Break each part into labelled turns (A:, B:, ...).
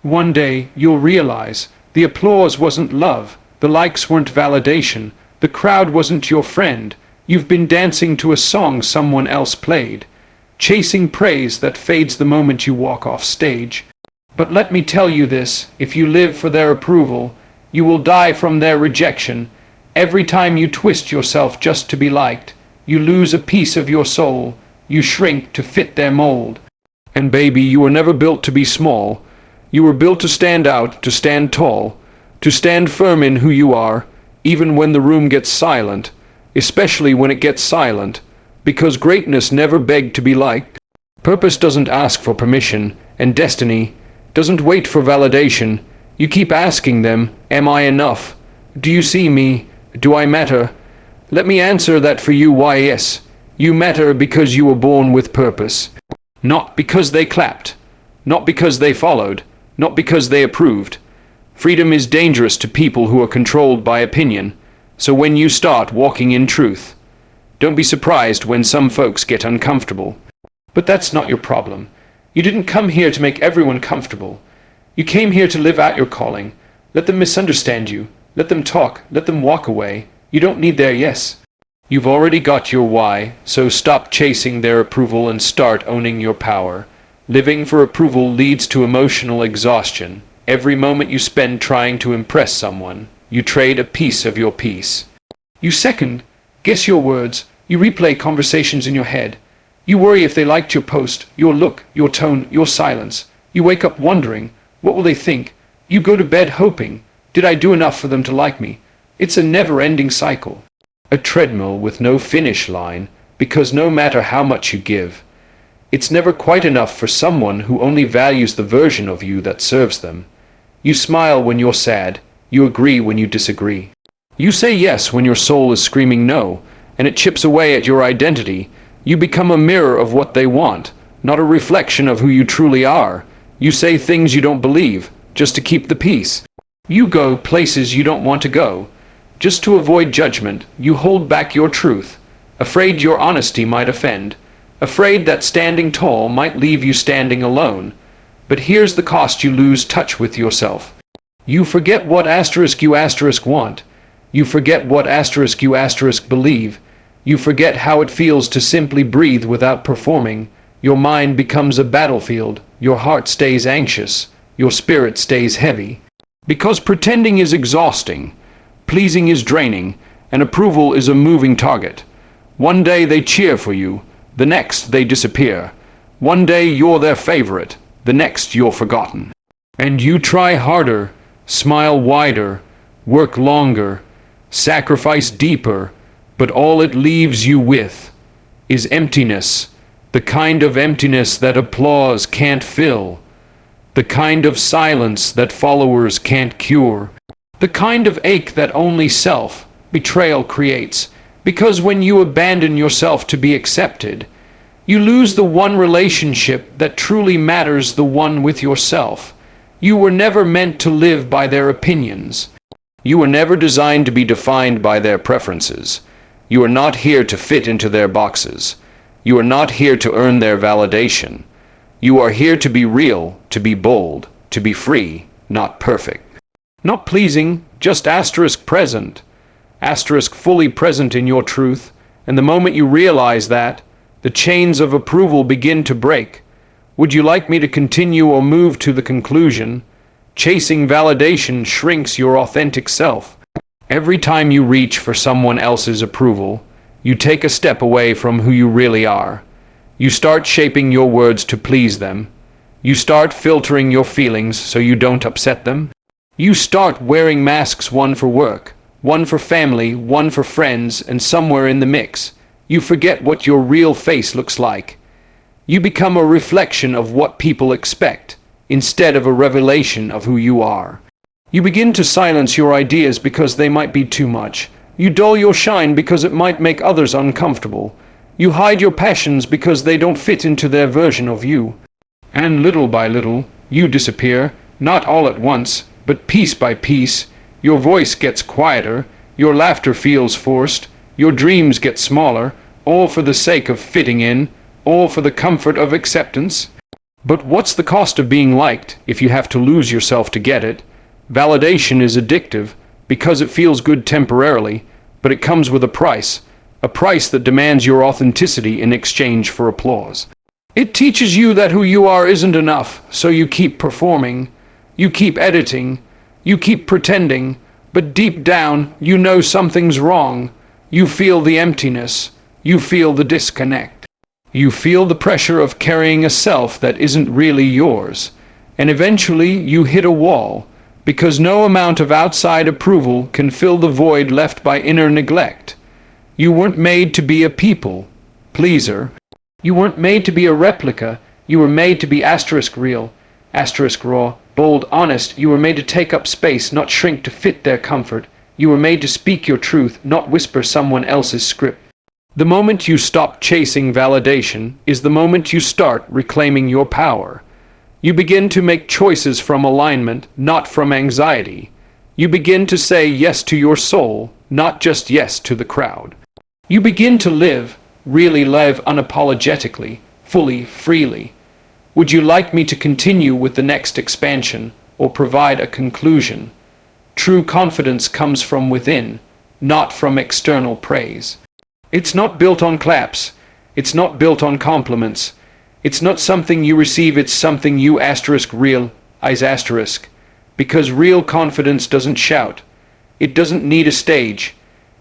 A: One day, you'll realize the applause wasn't love, the likes weren't validation, the crowd wasn't your friend. You've been dancing to a song someone else played, chasing praise that fades the moment you walk off stage. But let me tell you this, if you live for their approval, you will die from their rejection. Every time you twist yourself just to be liked, you lose a piece of your soul, you shrink to fit their mold. And baby, you were never built to be small. You were built to stand out, to stand tall, to stand firm in who you are, even when the room gets silent, especially when it gets silent, because greatness never begged to be liked. Purpose doesn't ask for permission, and destiny doesn't wait for validation. You keep asking them, am I enough? Do you see me? Do I matter? Let me answer that for you. Why, yes, you matter because you were born with purpose. Not because they clapped, not because they followed, not because they approved. Freedom is dangerous to people who are controlled by opinion. So when you start walking in truth, don't be surprised when some folks get uncomfortable. But that's not your problem. You didn't come here to make everyone comfortable. You came here to live out your calling. Let them misunderstand you. Let them talk. Let them walk away. You don't need their yes. You've already got your why, so stop chasing their approval and start owning your power. Living for approval leads to emotional exhaustion. Every moment you spend trying to impress someone, you trade a piece of your peace. You second guess your words. You replay conversations in your head. You worry if they liked your post, your look, your tone, your silence. You wake up wondering, what will they think? You go to bed hoping, did I do enough for them to like me? It's a never-ending cycle. A treadmill with no finish line, because no matter how much you give, it's never quite enough for someone who only values the version of you that serves them. You smile when you're sad. You agree when you disagree. You say yes when your soul is screaming no, and it chips away at your identity. You become a mirror of what they want, not a reflection of who you truly are. You say things you don't believe, just to keep the peace. You go places you don't want to go. Just to avoid judgment, you hold back your truth, afraid your honesty might offend, afraid that standing tall might leave you standing alone. But here's the cost: you lose touch with yourself. You forget what you want. You forget what you believe. You forget how it feels to simply breathe without performing. Your mind becomes a battlefield. Your heart stays anxious. Your spirit stays heavy. Because pretending is exhausting. Pleasing is draining, and approval is a moving target. One day they cheer for you, the next they disappear. One day you're their favorite, the next you're forgotten. And you try harder, smile wider, work longer, sacrifice deeper, but all it leaves you with is emptiness, the kind of emptiness that applause can't fill, the kind of silence that followers can't cure. The kind of ache that only self-betrayal creates, because when you abandon yourself to be accepted, you lose the one relationship that truly matters, the one with yourself. You were never meant to live by their opinions. You were never designed to be defined by their preferences. You are not here to fit into their boxes. You are not here to earn their validation. You are here to be real, to be bold, to be free, not perfect. Not pleasing, just present. Fully present in your truth. And the moment you realize that, the chains of approval begin to break. Would you like me to continue or move to the conclusion? Chasing validation shrinks your authentic self. Every time you reach for someone else's approval, you take a step away from who you really are. You start shaping your words to please them. You start filtering your feelings so you don't upset them. You start wearing masks, one for work, one for family, one for friends, and somewhere in the mix, you forget what your real face looks like. You become a reflection of what people expect, instead of a revelation of who you are. You begin to silence your ideas because they might be too much. You dull your shine because it might make others uncomfortable. You hide your passions because they don't fit into their version of you. And little by little, you disappear, not all at once, but piece by piece. Your voice gets quieter, your laughter feels forced, your dreams get smaller, all for the sake of fitting in, all for the comfort of acceptance. But what's the cost of being liked if you have to lose yourself to get it? Validation is addictive because it feels good temporarily, but it comes with a price that demands your authenticity in exchange for applause. It teaches you that who you are isn't enough, so you keep performing, you keep editing, you keep pretending, but deep down you know something's wrong. You feel the emptiness, you feel the disconnect. You feel the pressure of carrying a self that isn't really yours, and eventually you hit a wall, because no amount of outside approval can fill the void left by inner neglect. You weren't made to be a people pleaser. You weren't made to be a replica. You were made to be *real, *raw, bold, honest. You were made to take up space, not shrink to fit their comfort. You were made to speak your truth, not whisper someone else's script. The moment you stop chasing validation is the moment you start reclaiming your power. You begin to make choices from alignment, not from anxiety. You begin to say yes to your soul, not just yes to the crowd. You begin to live, really live unapologetically, fully, freely. Would you like me to continue with the next expansion or provide a conclusion? True confidence comes from within, not from external praise. It's not built on claps. It's not built on compliments. It's not something you receive, it's something you realize. Because real confidence doesn't shout. It doesn't need a stage.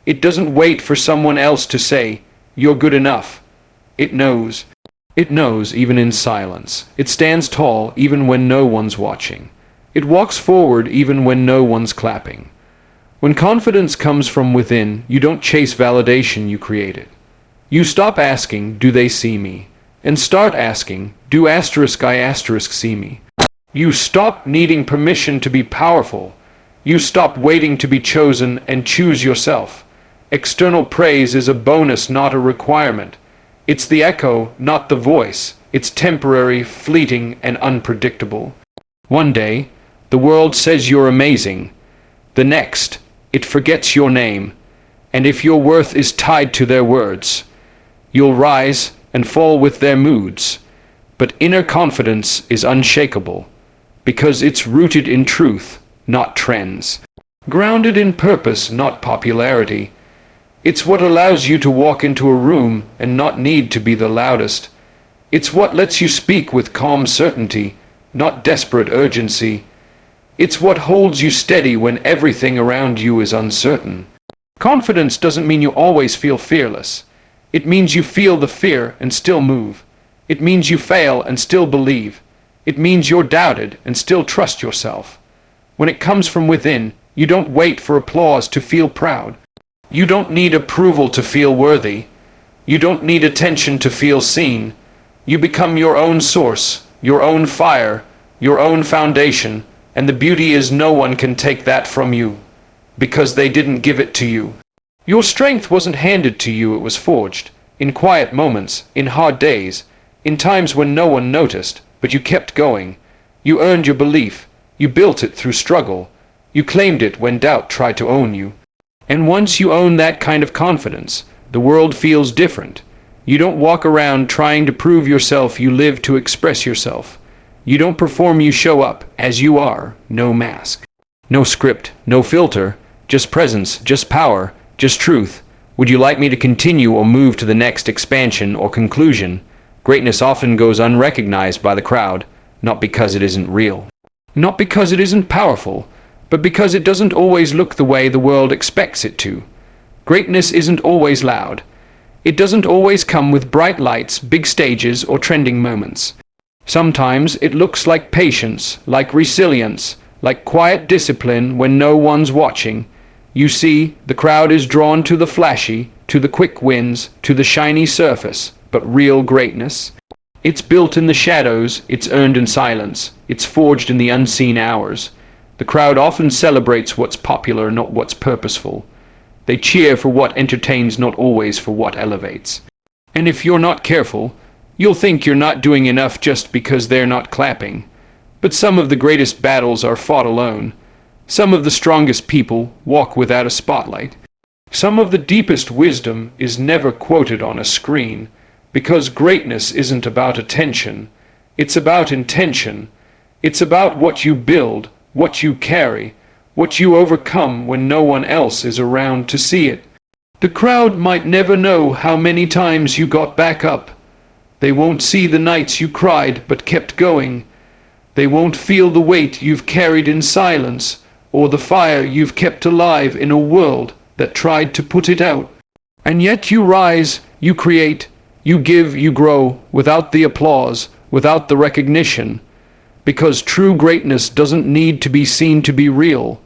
A: It doesn't wait for someone else to say, "You're good enough." It knows. It knows even in silence. It stands tall even when no one's watching. It walks forward even when no one's clapping. When confidence comes from within, you don't chase validation, you create it. You stop asking, "Do they see me?" and start asking, "Do I see me?" You stop needing permission to be powerful. You stop waiting to be chosen and choose yourself. External praise is a bonus, not a requirement. It's the echo, not the voice. It's temporary, fleeting, and unpredictable. One day, the world says you're amazing. The next, it forgets your name. And if your worth is tied to their words, you'll rise and fall with their moods. But inner confidence is unshakable, because it's rooted in truth, not trends. Grounded in purpose, not popularity. It's what allows you to walk into a room and not need to be the loudest. It's what lets you speak with calm certainty, not desperate urgency. It's what holds you steady when everything around you is uncertain. Confidence doesn't mean you always feel fearless. It means you feel the fear and still move. It means you fail and still believe. It means you're doubted and still trust yourself. When it comes from within, you don't wait for applause to feel proud. You don't need approval to feel worthy. You don't need attention to feel seen. You become your own source, your own fire, your own foundation, and the beauty is no one can take that from you, because they didn't give it to you. Your strength wasn't handed to you, it was forged, in quiet moments, in hard days, in times when no one noticed, but you kept going. You earned your belief. You built it through struggle. You claimed it when doubt tried to own you. And once you own that kind of confidence, the world feels different. You don't walk around trying to prove yourself, you live to express yourself. You don't perform, you show up as you are, no mask. No script, no filter, just presence, just power, just truth. Would you like me to continue or move to the next expansion or conclusion? Greatness often goes unrecognized by the crowd, not because it isn't real. Not because it isn't powerful, but because it doesn't always look the way the world expects it to. Greatness isn't always loud. It doesn't always come with bright lights, big stages, or trending moments. Sometimes it looks like patience, like resilience, like quiet discipline when no one's watching. You see, the crowd is drawn to the flashy, to the quick wins, to the shiny surface, but real greatness, it's built in the shadows, it's earned in silence, it's forged in the unseen hours. The crowd often celebrates what's popular, not what's purposeful. They cheer for what entertains, not always for what elevates. And if you're not careful, you'll think you're not doing enough just because they're not clapping. But some of the greatest battles are fought alone. Some of the strongest people walk without a spotlight. Some of the deepest wisdom is never quoted on a screen, because greatness isn't about attention. It's about intention. It's about what you build, what you carry, what you overcome when no one else is around to see it. The crowd might never know how many times you got back up. They won't see the nights you cried but kept going. They won't feel the weight you've carried in silence, or the fire you've kept alive in a world that tried to put it out. And yet you rise, you create, you give, you grow, without the applause, without the recognition. Because true greatness doesn't need to be seen to be real.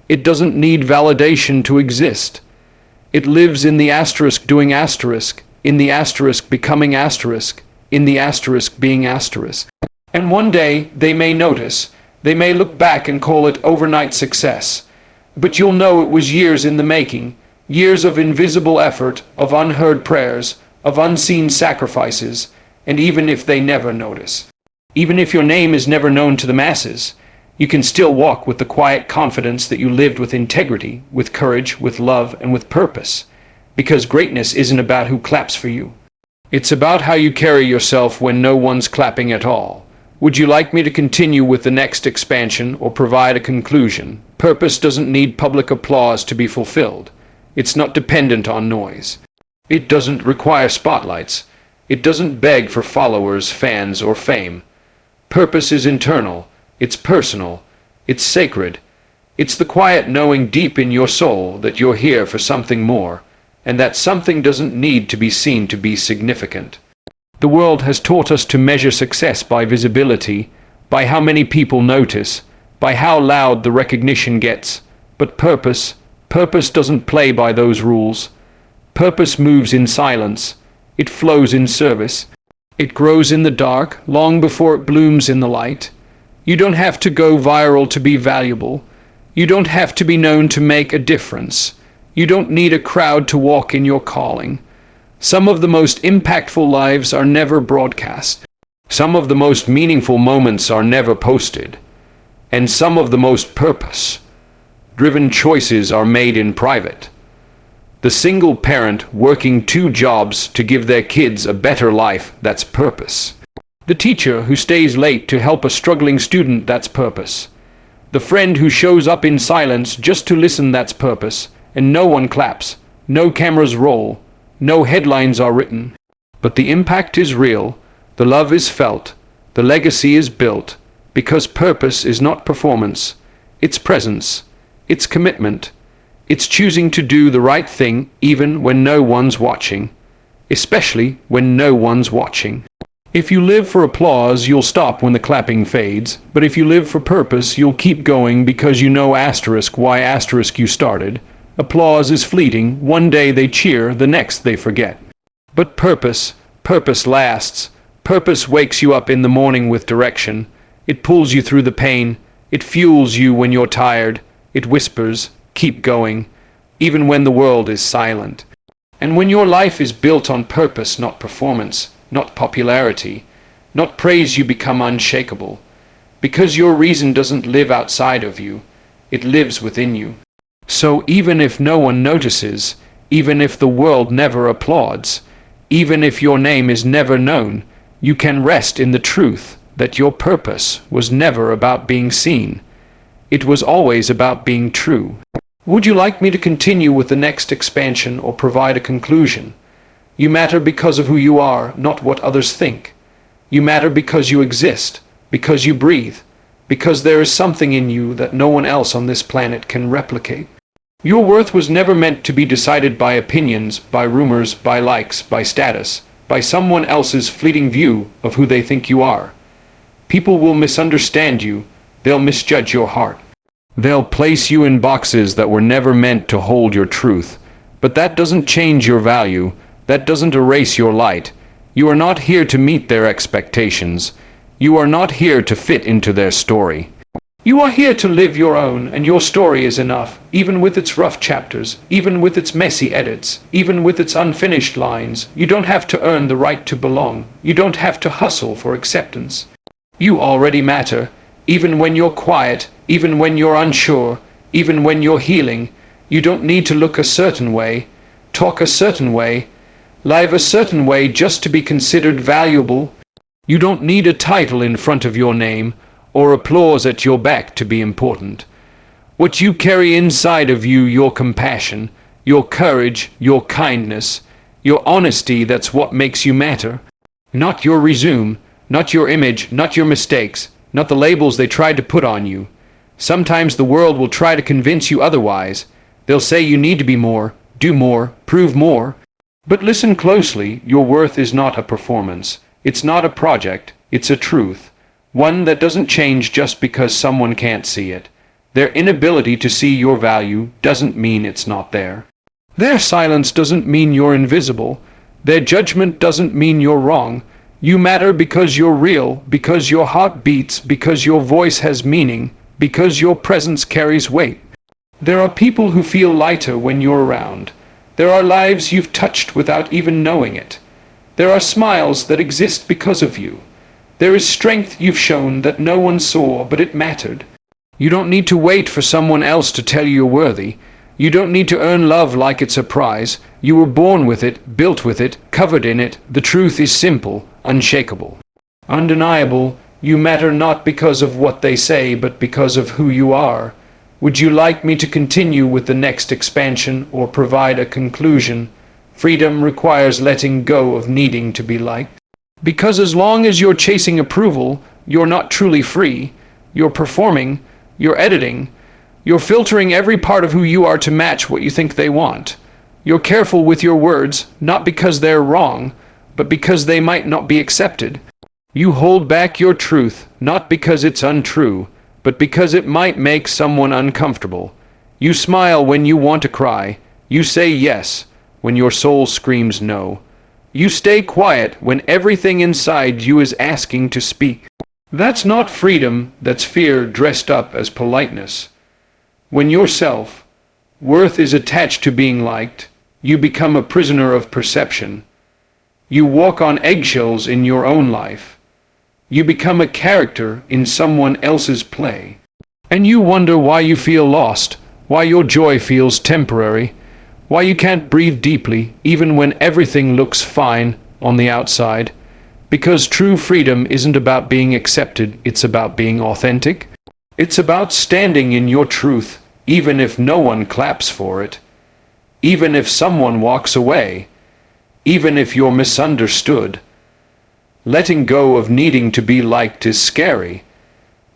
A: It doesn't need validation to exist. It lives in the asterisk doing asterisk, in the asterisk becoming asterisk, in the asterisk being asterisk. And one day they may notice, they may look back and call it overnight success. But you'll know it was years in the making, years of invisible effort, of unheard prayers, of unseen sacrifices, and even if they never notice, even if your name is never known to the masses, you can still walk with the quiet confidence that you lived with integrity, with courage, with love, and with purpose. Because greatness isn't about who claps for you. It's about how you carry yourself when no one's clapping at all. Would you like me to continue with the next expansion or provide a conclusion? Purpose doesn't need public applause to be fulfilled. It's not dependent on noise. It doesn't require spotlights. It doesn't beg for followers, fans, or fame. Purpose is internal. It's personal. It's sacred. It's the quiet knowing deep in your soul that you're here for something more, and that something doesn't need to be seen to be significant. The world has taught us to measure success by visibility, by how many people notice, by how loud the recognition gets. But purpose doesn't play by those rules. Purpose moves in silence. It flows in service. It grows in the dark, long before it blooms in the light. You don't have to go viral to be valuable. You don't have to be known to make a difference. You don't need a crowd to walk in your calling. Some of the most impactful lives are never broadcast. Some of the most meaningful moments are never posted. And some of the most purpose-driven choices are made in private. The single parent working 2 jobs to give their kids a better life, that's purpose. The teacher who stays late to help a struggling student, that's purpose. The friend who shows up in silence just to listen, that's purpose. And no one claps, no cameras roll, no headlines are written. But the impact is real, the love is felt, the legacy is built, because purpose is not performance, it's presence, it's commitment, it's choosing to do the right thing even when no one's watching, especially when no one's watching. If you live for applause, you'll stop when the clapping fades, but if you live for purpose, you'll keep going because you know asterisk why asterisk you started. Applause is fleeting. One day they cheer, the next they forget. But purpose lasts. Purpose wakes you up in the morning with direction. It pulls you through the pain. It fuels you when you're tired. It whispers, keep going, even when the world is silent. And when your life is built on purpose, not performance, not popularity, not praise, you become unshakable. Because your reason doesn't live outside of you. It lives within you. So even if no one notices, even if the world never applauds, even if your name is never known, you can rest in the truth that your purpose was never about being seen. It was always about being true. Would you like me to continue with the next expansion or provide a conclusion? You matter because of who you are, not what others think. You matter because you exist, because you breathe, because there is something in you that no one else on this planet can replicate. Your worth was never meant to be decided by opinions, by rumors, by likes, by status, by someone else's fleeting view of who they think you are. People will misunderstand you. They'll misjudge your heart. They'll place you in boxes that were never meant to hold your truth. But that doesn't change your value. That doesn't erase your light. You are not here to meet their expectations. You are not here to fit into their story. You are here to live your own, and your story is enough, even with its rough chapters, even with its messy edits, even with its unfinished lines. You don't have to earn the right to belong. You don't have to hustle for acceptance. You already matter, even when you're quiet, even when you're unsure, even when you're healing. You don't need to look a certain way, talk a certain way, live a certain way just to be considered valuable. You don't need a title in front of your name or applause at your back to be important. What you carry inside of you, your compassion, your courage, your kindness, your honesty, that's what makes you matter. Not your resume, not your image, not your mistakes, not the labels they tried to put on you. Sometimes the world will try to convince you otherwise. They'll say you need to be more, do more, prove more. But listen closely, your worth is not a performance. It's not a project, it's a truth. One that doesn't change just because someone can't see it. Their inability to see your value doesn't mean it's not there. Their silence doesn't mean you're invisible. Their judgment doesn't mean you're wrong. You matter because you're real, because your heart beats, because your voice has meaning, because your presence carries weight. There are people who feel lighter when you're around. There are lives you've touched without even knowing it. There are smiles that exist because of you. There is strength you've shown that no one saw, but it mattered. You don't need to wait for someone else to tell you you're worthy. You don't need to earn love like it's a prize. You were born with it, built with it, covered in it. The truth is simple, unshakable, undeniable. You matter not because of what they say, but because of who you are. Would you like me to continue with the next expansion or provide a conclusion? Freedom requires letting go of needing to be liked. Because as long as you're chasing approval, you're not truly free. You're performing, you're editing, you're filtering every part of who you are to match what you think they want. You're careful with your words, not because they're wrong, but because they might not be accepted. You hold back your truth, not because it's untrue, but because it might make someone uncomfortable. You smile when you want to cry. You say yes when your soul screams no. You stay quiet when everything inside you is asking to speak. That's not freedom, that's fear dressed up as politeness. When your self-worth is attached to being liked, you become a prisoner of perception. You walk on eggshells in your own life. You become a character in someone else's play. And you wonder why you feel lost, why your joy feels temporary, why you can't breathe deeply even when everything looks fine on the outside. Because true freedom isn't about being accepted, it's about being authentic. It's about standing in your truth, even if no one claps for it, even if someone walks away, even if you're misunderstood. Letting go of needing to be liked is scary,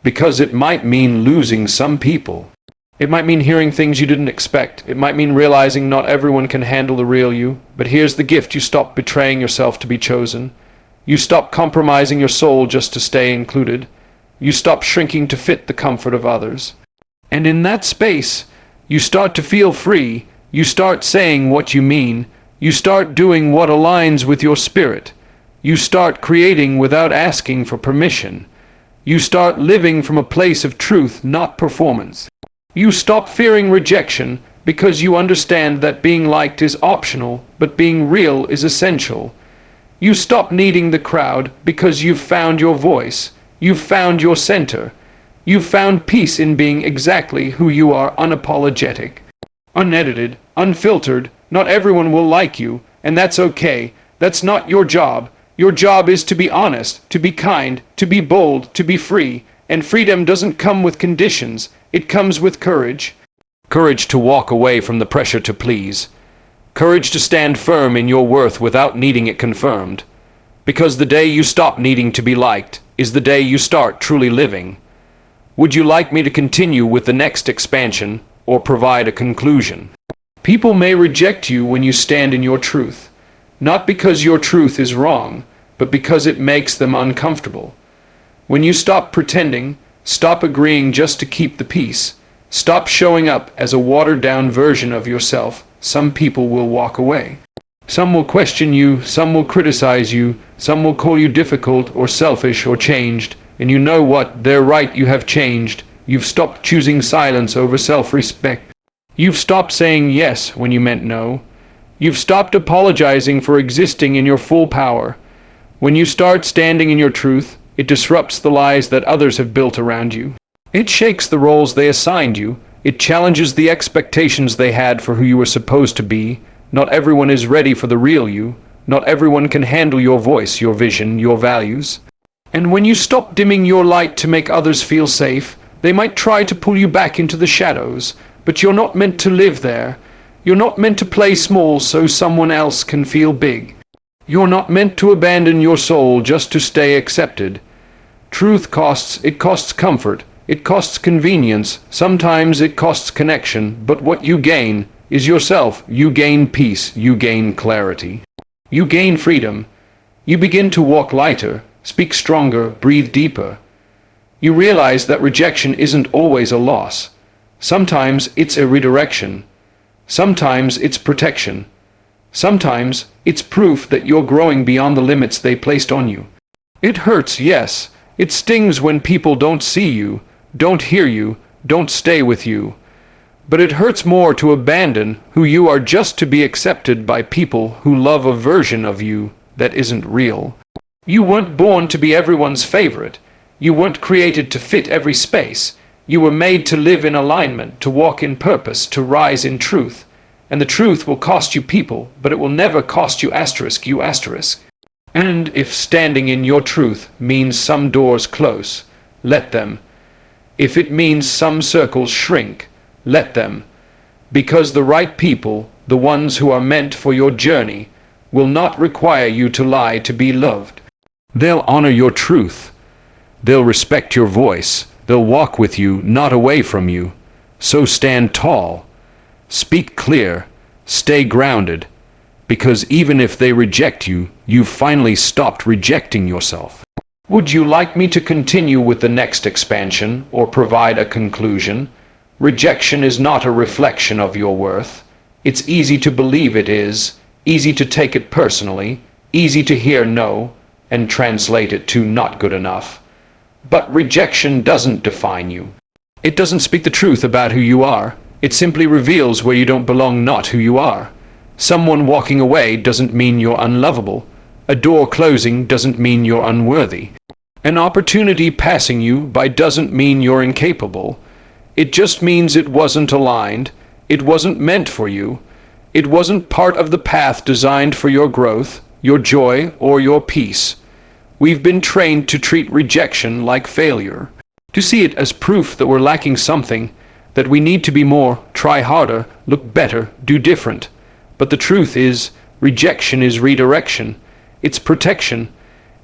A: because it might mean losing some people. It might mean hearing things you didn't expect. It might mean realizing not everyone can handle the real you. But here's the gift: you stop betraying yourself to be chosen. You stop compromising your soul just to stay included. You stop shrinking to fit the comfort of others. And in that space, you start to feel free. You start saying what you mean. You start doing what aligns with your spirit. You start creating without asking for permission. You start living from a place of truth, not performance. You stop fearing rejection because you understand that being liked is optional, but being real is essential. You stop needing the crowd because you've found your voice. You've found your center. You've found peace in being exactly who you are, unapologetic, unedited, unfiltered. Not everyone will like you, and that's okay. That's not your job. Your job is to be honest, to be kind, to be bold, to be free. And freedom doesn't come with conditions. It comes with courage. Courage to walk away from the pressure to please. Courage to stand firm in your worth without needing it confirmed. Because the day you stop needing to be liked is the day you start truly living. Would you like me to continue with the next expansion or provide a conclusion? People may reject you when you stand in your truth. Not because your truth is wrong, but because it makes them uncomfortable. When you stop pretending, stop agreeing just to keep the peace, stop showing up as a watered-down version of yourself, some people will walk away. Some will question you, some will criticize you, some will call you difficult or selfish or changed. And you know what? They're right, you have changed. You've stopped choosing silence over self-respect. You've stopped saying yes when you meant no. You've stopped apologizing for existing in your full power. When you start standing in your truth, it disrupts the lies that others have built around you. It shakes the roles they assigned you. It challenges the expectations they had for who you were supposed to be. Not everyone is ready for the real you. Not everyone can handle your voice, your vision, your values. And when you stop dimming your light to make others feel safe, they might try to pull you back into the shadows, but you're not meant to live there. You're not meant to play small so someone else can feel big. You're not meant to abandon your soul just to stay accepted. Truth costs. It costs comfort. It costs convenience. Sometimes it costs connection. But what you gain is yourself. You gain peace. You gain clarity. You gain freedom. You begin to walk lighter, speak stronger, breathe deeper. You realize that rejection isn't always a loss. Sometimes it's a redirection. Sometimes it's protection. Sometimes it's proof that you're growing beyond the limits they placed on you. It hurts, yes. It stings when people don't see you, don't hear you, don't stay with you. But it hurts more to abandon who you are just to be accepted by people who love a version of you that isn't real. You weren't born to be everyone's favorite. You weren't created to fit every space. You were made to live in alignment, to walk in purpose, to rise in truth. And the truth will cost you people, but it will never cost you asterisk. And if standing in your truth means some doors close, let them. If it means some circles shrink, let them. Because the right people, the ones who are meant for your journey, will not require you to lie to be loved. They'll honor your truth. They'll respect your voice. They'll walk with you, not away from you. So stand tall. Speak clear. Stay grounded. Because even if they reject you, you've finally stopped rejecting yourself. Would you like me to continue with the next expansion or provide a conclusion? Rejection is not a reflection of your worth. It's easy to believe it is, easy to take it personally, easy to hear no and translate it to not good enough. But rejection doesn't define you. It doesn't speak the truth about who you are. It simply reveals where you don't belong, not who you are. Someone walking away doesn't mean you're unlovable. A door closing doesn't mean you're unworthy. An opportunity passing you by doesn't mean you're incapable. It just means it wasn't aligned. It wasn't meant for you. It wasn't part of the path designed for your growth, your joy, or your peace. We've been trained to treat rejection like failure, to see it as proof that we're lacking something, that we need to be more, try harder, look better, do different. But the truth is, rejection is redirection. It's protection.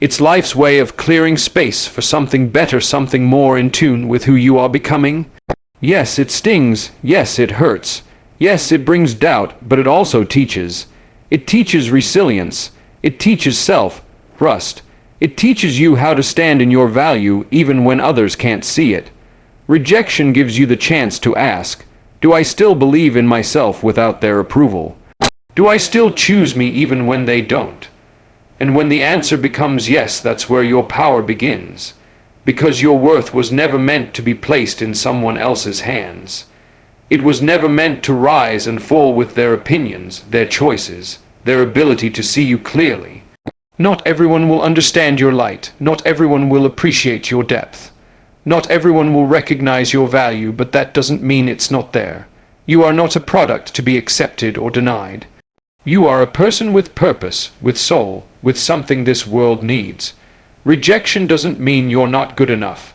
A: It's life's way of clearing space for something better, something more in tune with who you are becoming. Yes, it stings. Yes, it hurts. Yes, it brings doubt, but it also teaches. It teaches resilience. It teaches self-trust. It teaches you how to stand in your value even when others can't see it. Rejection gives you the chance to ask, do I still believe in myself without their approval? Do I still choose me even when they don't? And when the answer becomes yes, that's where your power begins. Because your worth was never meant to be placed in someone else's hands. It was never meant to rise and fall with their opinions, their choices, their ability to see you clearly. Not everyone will understand your light. Not everyone will appreciate your depth. Not everyone will recognize your value, but that doesn't mean it's not there. You are not a product to be accepted or denied. You are a person with purpose, with soul, with something this world needs. Rejection doesn't mean you're not good enough.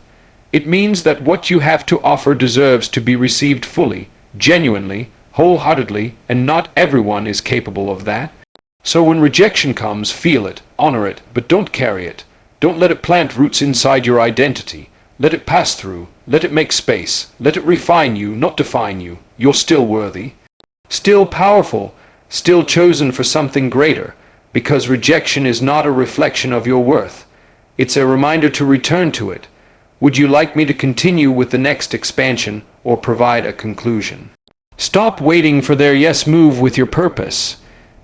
A: It means that what you have to offer deserves to be received fully, genuinely, wholeheartedly, and not everyone is capable of that. So when rejection comes, feel it, honor it, but don't carry it. Don't let it plant roots inside your identity. Let it pass through. Let it make space. Let it refine you, not define you. You're still worthy, still powerful, still chosen for something greater, because rejection is not a reflection of your worth. It's a reminder to return to it. Would you like me to continue with the next expansion or provide a conclusion? Stop waiting for their yes, move with your purpose.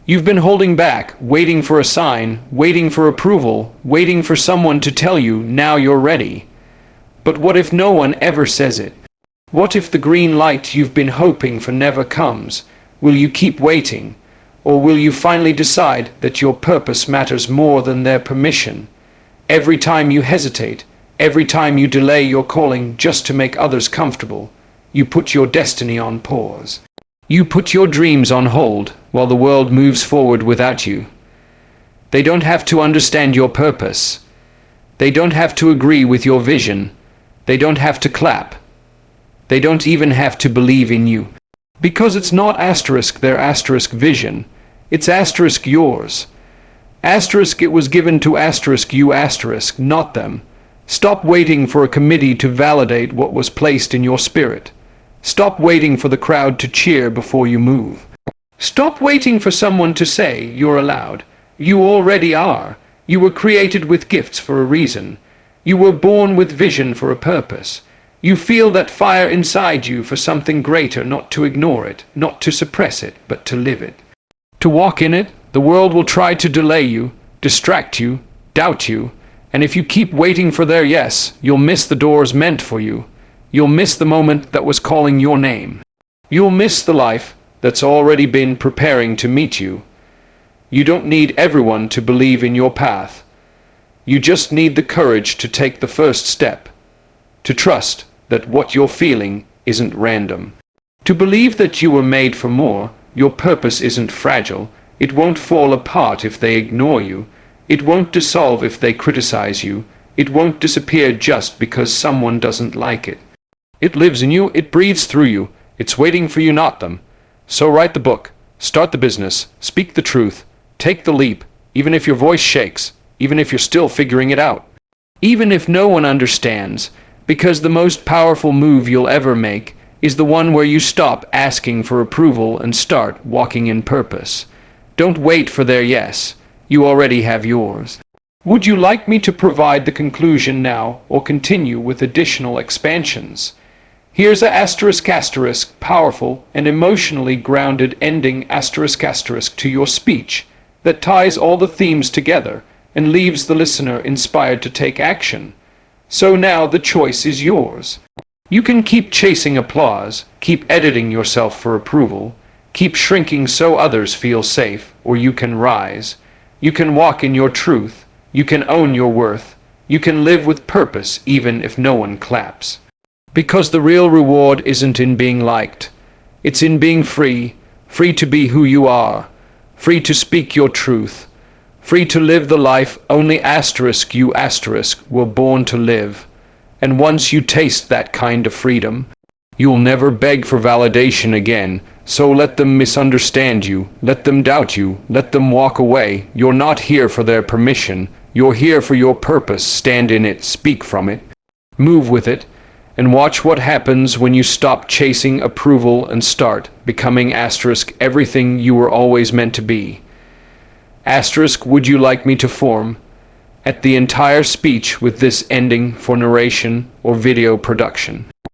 A: You've been holding back, waiting for a sign, waiting for approval, waiting for someone to tell you now you're ready. But what if no one ever says it? What if the green light you've been hoping for never comes? Will you keep waiting? Or will you finally decide that your purpose matters more than their permission? Every time you hesitate, every time you delay your calling just to make others comfortable, you put your destiny on pause. You put your dreams on hold while the world moves forward without you. They don't have to understand your purpose. They don't have to agree with your vision. They don't have to clap. They don't even have to believe in you. Because it's not asterisk their asterisk vision. It's asterisk yours. Asterisk it was given to asterisk you asterisk, not them. Stop waiting for a committee to validate what was placed in your spirit. Stop waiting for the crowd to cheer before you move. Stop waiting for someone to say you're allowed. You already are. You were created with gifts for a reason. You were born with vision for a purpose. You feel that fire inside you for something greater, not to ignore it, not to suppress it, but to live it. To walk in it, the world will try to delay you, distract you, doubt you, and if you keep waiting for their yes, you'll miss the doors meant for you. You'll miss the moment that was calling your name. You'll miss the life that's already been preparing to meet you. You don't need everyone to believe in your path. You just need the courage to take the first step, to trust that what you're feeling isn't random, to believe that you were made for more. Your purpose isn't fragile. It won't fall apart if they ignore you. It won't dissolve if they criticize you. It won't disappear just because someone doesn't like it. It lives in you. It breathes through you. It's waiting for you, not them. So write the book, start the business, speak the truth, take the leap, even if your voice shakes, even if you're still figuring it out, even if no one understands, because the most powerful move you'll ever make is the one where you stop asking for approval and start walking in purpose. Don't wait for their yes. You already have yours. Would you like me to provide the conclusion now or continue with additional expansions? Here's a asterisk powerful and emotionally grounded ending asterisk to your speech that ties all the themes together and leaves the listener inspired to take action. So now the choice is yours. You can keep chasing applause, keep editing yourself for approval, keep shrinking so others feel safe, or you can rise. You can walk in your truth. You can own your worth. You can live with purpose even if no one claps. Because the real reward isn't in being liked. It's in being free, free to be who you are, free to speak your truth, free to live the life only asterisk you asterisk were born to live. And once you taste that kind of freedom, you'll never beg for validation again. So let them misunderstand you, let them doubt you, let them walk away. You're not here for their permission. You're here for your purpose. Stand in it, speak from it, move with it, and watch what happens when you stop chasing approval and start becoming asterisk everything you were always meant to be. Asterisk, would you like me to form at the entire speech with this ending for narration or video production?